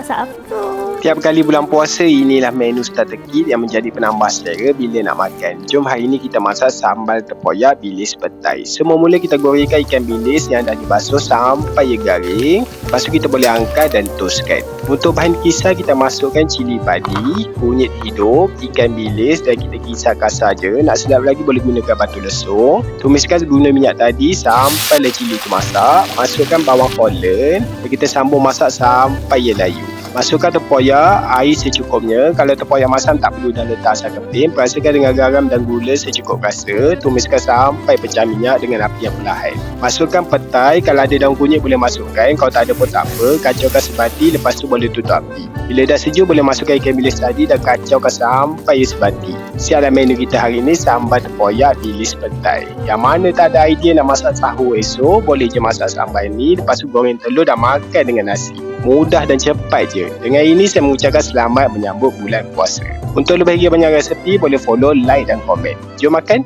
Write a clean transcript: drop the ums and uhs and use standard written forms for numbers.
masak apa? Tiap kali bulan puasa, inilah menu strategi yang menjadi penambah selera bila nak makan. Jom hari ini kita masak sambal tempoyak bilis petai. Semula kita gorengkan ikan bilis yang dah dibasuh sampai ia garing. Lepas tu kita boleh angkat dan toastkan. Untuk bahan kisar, kita masukkan cili padi, kunyit hidup, ikan bilis dan kita kisar kasar je. Nak sedap lagi boleh gunakan batu lesung. Tumiskan guna minyak tadi sampailah cili tu masak. Masukkan bawang Holland dan kita sambung masak sampai ia layu. Masukkan tempoyak, air secukupnya. Kalau tempoyak masam tak perlu dah letak asam kemping. Perasakan dengan garam dan gula secukup rasa. Tumiskan sampai pecah minyak dengan api yang perlahan. Masukkan petai. Kalau ada daun kunyit boleh masukkan. Kalau tak ada pun tak apa. Kacaukan sebati. Lepas tu boleh tutup api. Bila dah sejuk boleh masukkan ikan bilis tadi dan kacaukan sampai ia sebati. Siaplah menu kita hari ini, sambal tempoyak bilis petai. Yang mana tak ada idea nak masak sahur esok, boleh je masak sambal ni. Lepas tu goreng telur dan makan dengan nasi. Mudah dan cepat je. Dengan ini saya mengucapkan selamat menyambut bulan puasa. Untuk lebih banyak resepi, boleh follow, like dan komen. Jom makan!